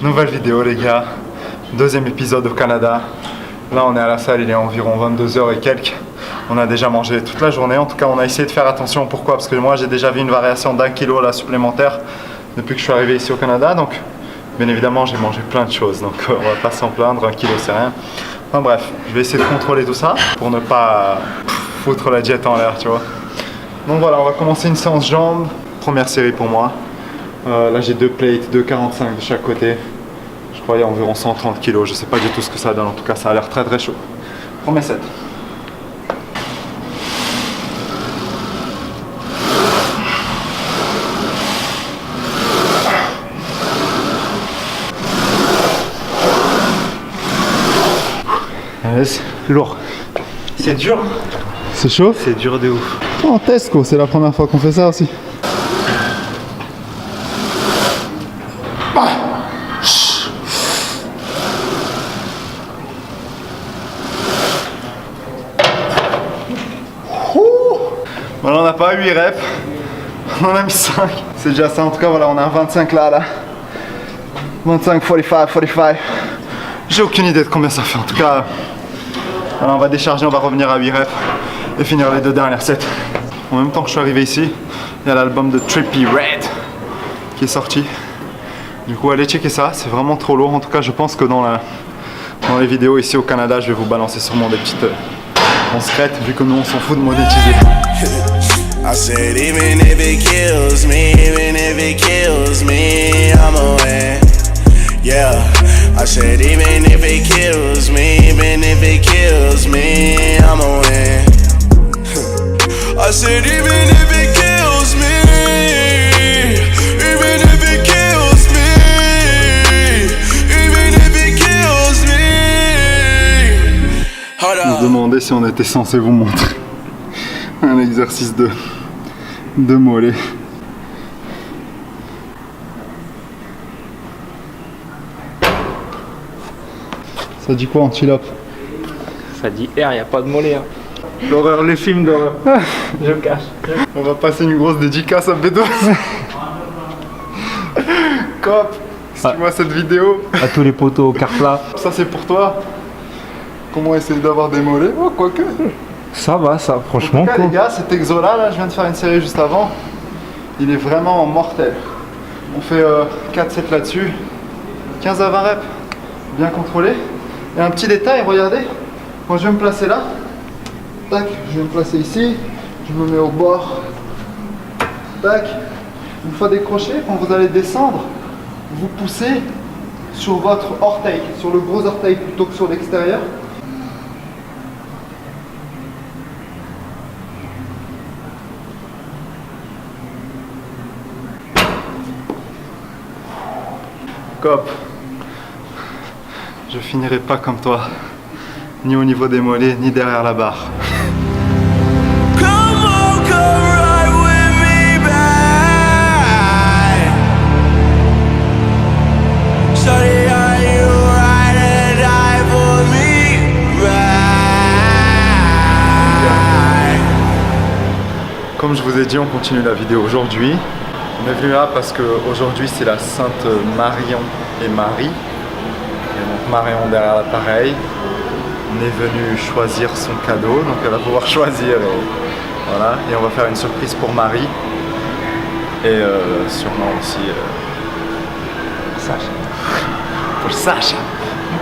Nouvelle vidéo les gars, deuxième épisode au Canada. Là on est à la salle, il est environ 22h et quelques. On a déjà mangé toute la journée, en tout cas on a essayé de faire attention. Pourquoi? Parce que moi j'ai déjà vu une variation d'1 kilo là supplémentaire depuis que je suis arrivé ici au Canada. Donc bien évidemment j'ai mangé plein de choses, donc on va pas s'en plaindre, 1 kilo c'est rien. Enfin bref, je vais essayer de contrôler tout ça pour ne pas foutre la diète en l'air, tu vois. Donc voilà, on va commencer une séance jambes. Première série pour moi. Là j'ai 2 plates, 2,45 de chaque côté. Je crois qu'il y a environ 130 kg. Je sais pas du tout ce que ça donne. En tout cas, ça a l'air très très chaud. Premier set. C'est lourd. C'est dur. C'est chaud? C'est dur de ouf. Oh, on teste quoi, c'est la première fois qu'on fait ça aussi. Voilà, on n'a pas 8 reps, on en a mis 5. C'est déjà ça, en tout cas voilà, on a un 25 là. 25, 45, 45. J'ai aucune idée de combien ça fait, en tout cas. Voilà, on va décharger, on va revenir à 8 reps et finir les 2 dernières sets. En même temps que je suis arrivé ici, il y a l'album de Trippie Redd qui est sorti. Du coup, allez checker ça, c'est vraiment trop lourd. En tout cas, je pense que dans les vidéos ici au Canada, je vais vous balancer sûrement des petites en secret, vu que nous on s'en fout de monétiser. I said even if it kills me, I'ma win. Yeah, I said even if it kills me, I'ma win. I said even if it kills me, On se demandait si on était censé vous montrer un exercice de mollet. Ça dit quoi en chill-up? Ça dit R, y a pas de mollet. Hein. L'horreur, les films d'horreur. Je me cache. On va passer une grosse dédicace à Bédos. Cop, si tu vois cette vidéo. À tous les poteaux au Carpla. Ça c'est pour toi. Comment essayer d'avoir des mollets? Oh, quoique. Ça va, ça, franchement. En tout cas, les gars, cet exo là, je viens de faire une série juste avant. Il est vraiment mortel. On fait 4 sets là-dessus. 15 à 20 reps. Bien contrôlé. Et un petit détail, regardez. Moi, je vais me placer là. Tac, je vais me placer ici. Je me mets au bord. Tac. Une fois décroché, quand vous allez descendre, vous poussez sur votre orteil, sur le gros orteil plutôt que sur l'extérieur. Cop, je finirai pas comme toi, ni au niveau des mollets, ni derrière la barre. Comme je vous ai dit, on continue la vidéo aujourd'hui. On est venu là parce qu'aujourd'hui c'est la Sainte Marion et Marie. Et donc Marion derrière l'appareil. On est venu choisir son cadeau, donc elle va pouvoir choisir. Et voilà. Et on va faire une surprise pour Marie. Et sûrement aussi Sacha. Pour Sacha.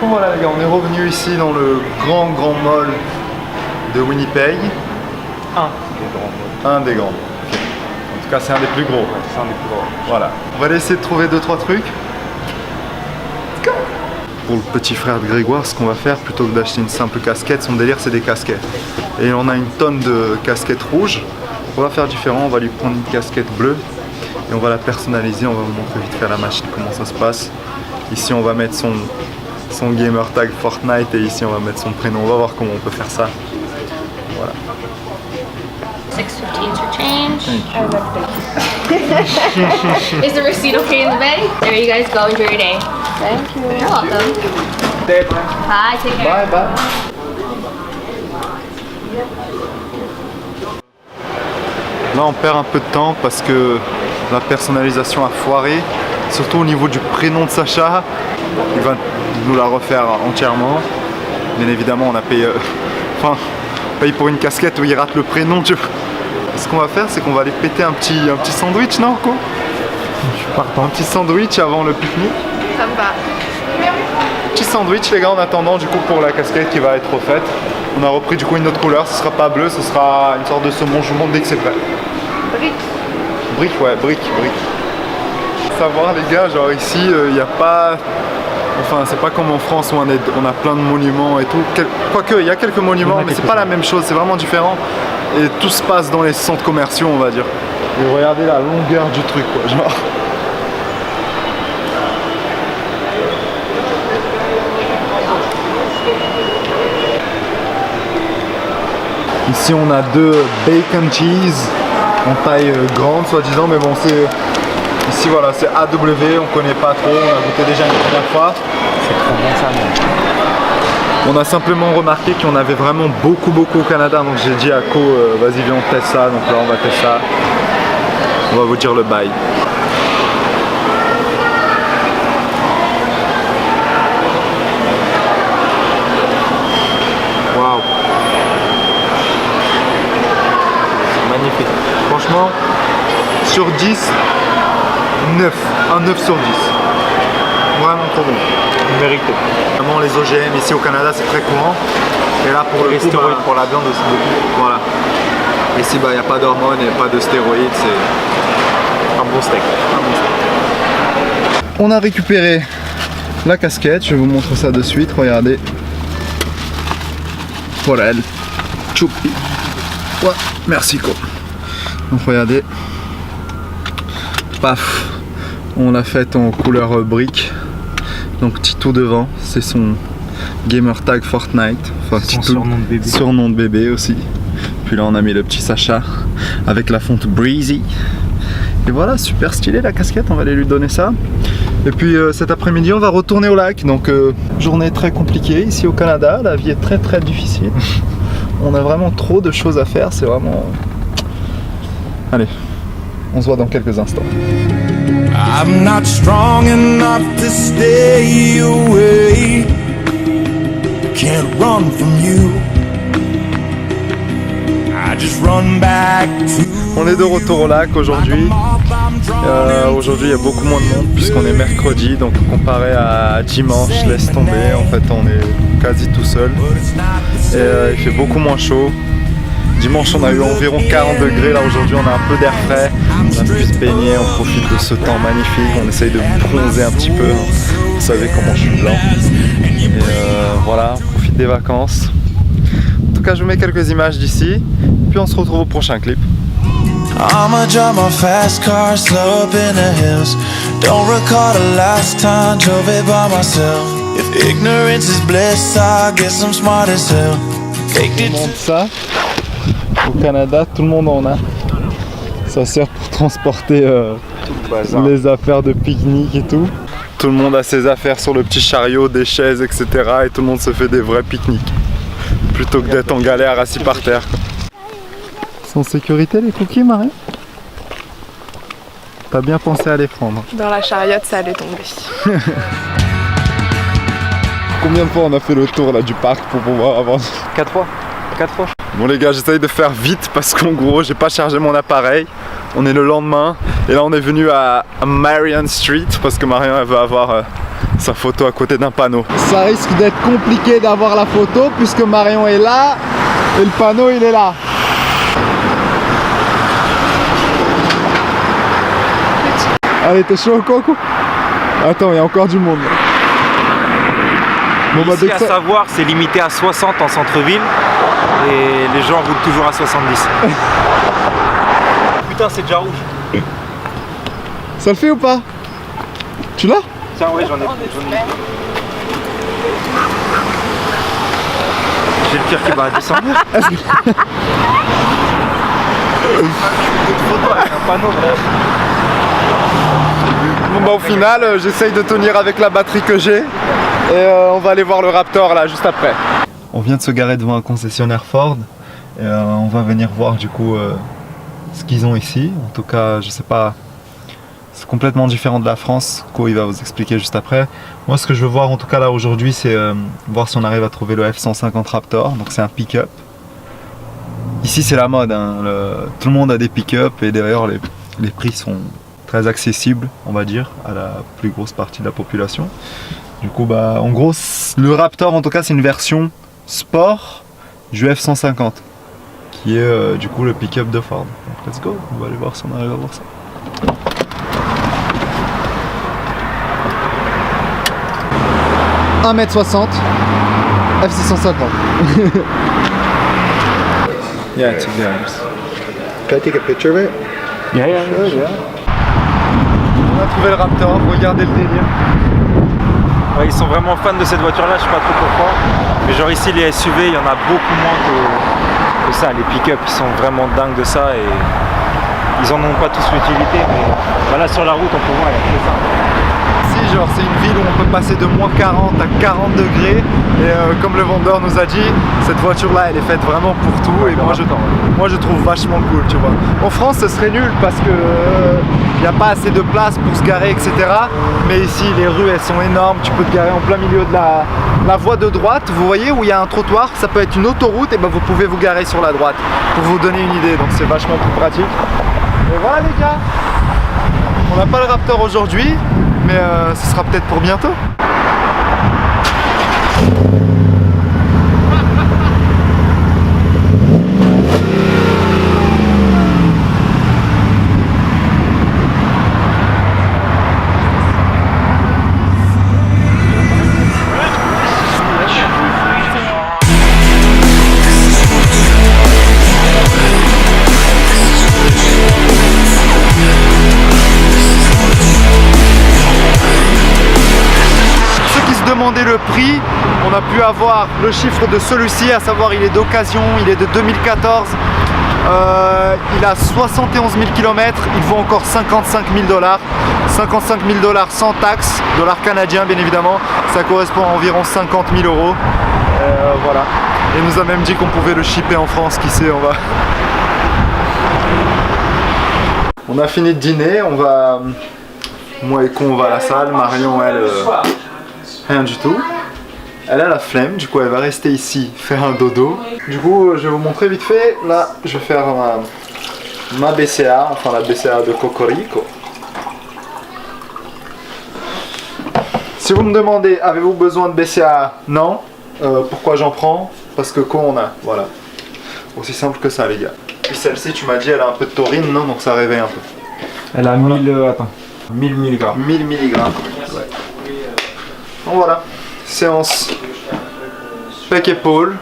Donc voilà les gars, on est revenu ici dans le grand mall de Winnipeg. Un des grands. En tout cas, c'est un des plus gros. C'est un des plus gros. Voilà. On va aller essayer de trouver 2-3 trucs. Pour le petit frère de Grégoire, ce qu'on va faire, plutôt que d'acheter une simple casquette, son délire c'est des casquettes. Et on a une tonne de casquettes rouges. On va faire différent, on va lui prendre une casquette bleue et on va la personnaliser. On va vous montrer vite fait à la machine comment ça se passe. Ici, on va mettre son gamer tag Fortnite et ici, on va mettre son prénom. On va voir comment on peut faire ça. Voilà. 6.15 for change. Is the receipt okay in the bag? There you guys go. Enjoy your day. Thank you. You're welcome. Bye. Take care. Bye bye. Là on perd un peu de temps parce que la personnalisation a foiré. surtout au niveau du prénom de Sacha. Il va nous la refaire entièrement. Bien évidemment, on a payé, on paye pour une casquette où il rate le prénom. Ce qu'on va faire, c'est qu'on va aller péter un petit sandwich, non, Co? Je suis partant. Un petit sandwich avant le pique-nique. Ça me va. Petit sandwich, les gars, en attendant du coup pour la casquette qui va être refaite. On a repris du coup une autre couleur, ce sera pas bleu, ce sera une sorte de saumon. Je vous montre dès que c'est prêt. Brique. Brique, ouais, brique. Savoir, les gars, genre ici, il n'y a pas. Enfin, c'est pas comme en France où on a plein de monuments et tout. Quoique, il y a quelques monuments, mais c'est pas la même chose, c'est vraiment différent. Et tout se passe dans les centres commerciaux, on va dire. Et regardez la longueur du truc, quoi, genre. Ici, on a 2 bacon cheese en taille grande, soi-disant, mais bon, c'est. Ici, voilà, c'est AW, on connaît pas trop, on a goûté déjà une première fois. C'est trop bon ça, mais... On a simplement remarqué qu'il y en avait vraiment beaucoup au Canada, donc j'ai dit à Co, vas-y viens on teste ça, donc là on va tester ça. On va vous dire le bail. Waouh. C'est magnifique. Franchement, sur 10, 9. Un 9 sur 10. Vraiment trop bon. Mérité. Vraiment les OGM ici au Canada c'est très courant. Et là pour le coup, stéroïdes pour la viande aussi beaucoup. Voilà. Ici il n'y a pas d'hormones et pas de stéroïdes, c'est Un bon steak. On a récupéré la casquette, je vais vous montrer ça de suite, regardez. Pour elle. Choupi. Ouais, merci Co. Donc regardez. Paf. On l'a faite en couleur brique. Donc Titou devant, c'est son gamer tag Fortnite. Enfin Son Titou, surnom de bébé aussi. Puis là on a mis le petit Sacha avec la fonte Breezy. Et voilà, super stylé la casquette, on va aller lui donner ça. Et puis cet après-midi on va retourner au lac. Donc journée très compliquée ici au Canada, la vie est très difficile. On a vraiment trop de choses à faire, c'est vraiment... Allez, on se voit dans quelques instants. I'm not strong enough to stay away. Can't run from you. I just run back to. On est de retour au lac aujourd'hui. Aujourd'hui il y a beaucoup moins de monde puisqu'on est mercredi, donc comparé à dimanche, laisse tomber, en fait on est quasi tout seul. Et il fait beaucoup moins chaud. Dimanche on a eu environ 40 degrés, là aujourd'hui on a un peu d'air frais, on a pu se baigner, on profite de ce temps magnifique, on essaye de bronzer un petit peu, vous savez comment je suis blanc. Et voilà, on profite des vacances. En tout cas je vous mets quelques images d'ici, puis on se retrouve au prochain clip. I'ma drive my fast car slow up in the hills. Don't recall the last time drove it by myself. If ignorance is bliss, I guess I'm smart as hell. Take it. Ça, au Canada, tout le monde en a. Ça sert pour transporter les affaires de pique-nique et tout. Tout le monde a ses affaires sur le petit chariot, des chaises, etc. Et tout le monde se fait des vrais pique-niques. Plutôt que d'être en galère assis par terre. Sans sécurité les cookies, Marie? T'as bien pensé à les prendre. Dans la chariote, ça allait tomber. Combien de fois on a fait le tour là du parc pour pouvoir avancer? 4 fois. 4 fois. Bon les gars, j'essaye de faire vite parce qu'en gros j'ai pas chargé mon appareil. On est le lendemain et là on est venu à Marion Street parce que Marion elle veut avoir sa photo à côté d'un panneau. Ça risque d'être compliqué d'avoir la photo puisque Marion est là et le panneau il est là. Allez, t'es chaud au coco? Attends, il y a encore du monde. Bon, ici, à savoir, c'est limité à 60 en centre-ville et les gens roulent toujours à 70. Putain, c'est déjà rouge. Ça le fait ou pas? Tu l'as? Tiens, ouais, j'en ai. J'ai le cœur qui va descendre. Un panneau. Bon bah au final j'essaye de tenir avec la batterie que j'ai et on va aller voir le Raptor là juste après. On vient de se garer devant un concessionnaire Ford et on va venir voir du coup ce qu'ils ont ici. En tout cas je sais pas C'est complètement différent de la France. Ko il va vous expliquer juste après. Moi ce que je veux voir en tout cas là aujourd'hui c'est voir si on arrive à trouver le F-150 Raptor. Donc c'est un pick-up. Ici c'est la mode, hein. Tout le monde a des pick-up et d'ailleurs les prix sont très accessibles on va dire à la plus grosse partie de la population. Du coup bah en gros le Raptor en tout cas c'est une version sport du F-150 qui est du coup le pick-up de Ford. Donc let's go, on va aller voir si on arrive à voir ça. « 1m60 F-650 » Yeah, to be honest. Can I take a picture of it? Yeah. On a trouvé le Raptor, regardez le délire. Ouais, ils sont vraiment fans de cette voiture-là, je sais pas trop pourquoi. Mais genre ici, les SUV, il y en a beaucoup moins que ça. Les pick-up, ils sont vraiment dingues de ça et ils en ont pas tous l'utilité. Mais voilà, sur la route, on peut voir, il y a que ça. Ici, genre, c'est une ville où on peut passer de moins 40 à 40 degrés. Et comme le vendeur nous a dit, cette voiture-là, elle est faite vraiment pour tout. Et moi, je trouve vachement cool, tu vois. En France, ce serait nul parce que il n'y a pas assez de place pour se garer, etc. Mais ici, les rues, elles sont énormes. Tu peux te garer en plein milieu de la voie de droite. Vous voyez où il y a un trottoir, ça peut être une autoroute. Et ben, vous pouvez vous garer sur la droite pour vous donner une idée. Donc, c'est vachement plus pratique. Et voilà, les gars. On n'a pas le Raptor aujourd'hui, mais ce sera peut-être pour bientôt. Demander le prix, on a pu avoir le chiffre de celui-ci, à savoir il est d'occasion, il est de 2014, il a 71 000 km, il vaut encore 55 000 $, 55 000 $ sans taxe, dollars canadiens bien évidemment, ça correspond à environ 50 000 €, voilà, et il nous a même dit qu'on pouvait le shipper en France, qui sait, on a fini de dîner, moi et Ko on va à la salle, Marion elle... rien du tout. Elle a la flemme, du coup elle va rester ici faire un dodo. Du coup je vais vous montrer vite fait. Là je vais faire ma BCA, enfin la BCA de Cocorico. Si vous me demandez avez-vous besoin de BCA? Non. Pourquoi j'en prends? Parce que quoi on a, voilà. Aussi simple que ça les gars. Puis celle-ci tu m'as dit elle a un peu de taurine, non? Donc ça réveille un peu. Elle a 1000 mg. 1000 mg. Ouais. Donc voilà, séance pec épaule,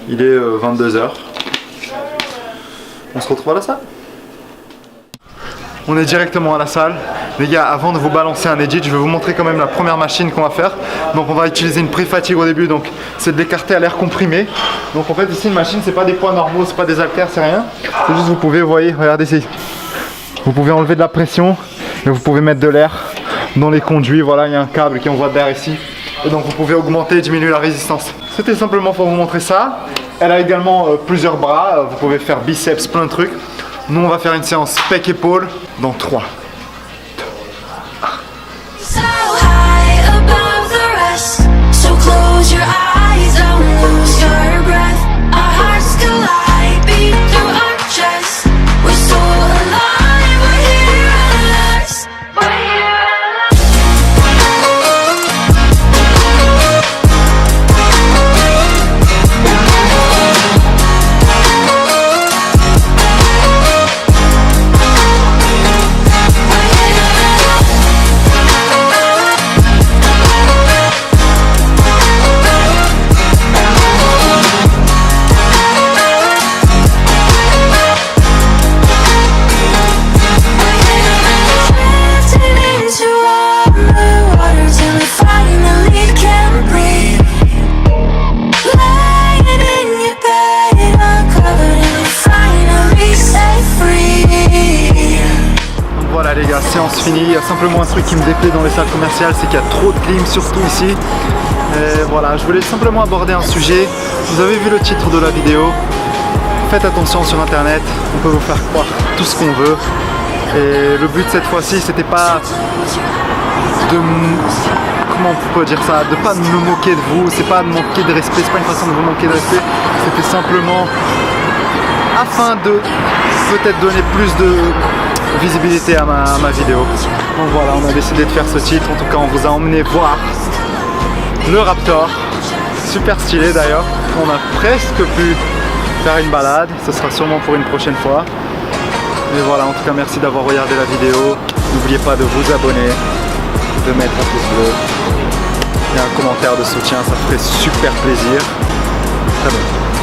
il est 22 h. On se retrouve à la salle. On est directement à la salle. Les gars, avant de vous balancer un edit, je vais vous montrer quand même la première machine qu'on va faire. Donc on va utiliser une pré-fatigue au début, donc c'est de l'écarter à l'air comprimé. Donc en fait ici une machine, c'est pas des poids normaux, c'est pas des haltères, c'est rien. C'est juste vous pouvez, vous voyez, regardez ici. Vous pouvez enlever de la pression et vous pouvez mettre de l'air dans les conduits, voilà, il y a un câble qui envoie de l'air ici. Et donc vous pouvez augmenter et diminuer la résistance. C'était simplement pour vous montrer ça. Elle a également plusieurs bras, vous pouvez faire biceps, plein de trucs. Nous on va faire une séance pec épaule dans 3. So high above the rest, so close your eyes, don't lose your breath. Our hearts collide, beat through our chest. We're so alive, we're here at last. We're here at last. Voilà les gars, séance finie. Il y a simplement un truc qui me déplaît dans les salles commerciales, c'est qu'il y a trop de clim, surtout ici. Et voilà, je voulais simplement aborder un sujet. Vous avez vu le titre de la vidéo. Faites attention sur internet, on peut vous faire croire tout ce qu'on veut. Et le but cette fois-ci, c'était pas de... Comment on peut dire ça? De pas me moquer de vous, c'est pas de manquer de respect, c'est pas une façon de vous manquer de respect, c'était simplement afin de peut-être donner plus de visibilité à ma vidéo. Donc voilà, on a décidé de faire ce titre, en tout cas on vous a emmené voir le Raptor, super stylé d'ailleurs, on a presque pu faire une balade, ce sera sûrement pour une prochaine fois. Et voilà, en tout cas merci d'avoir regardé la vidéo, n'oubliez pas de vous abonner, de mettre un pouce bleu et un commentaire de soutien, ça ferait super plaisir. Très bien.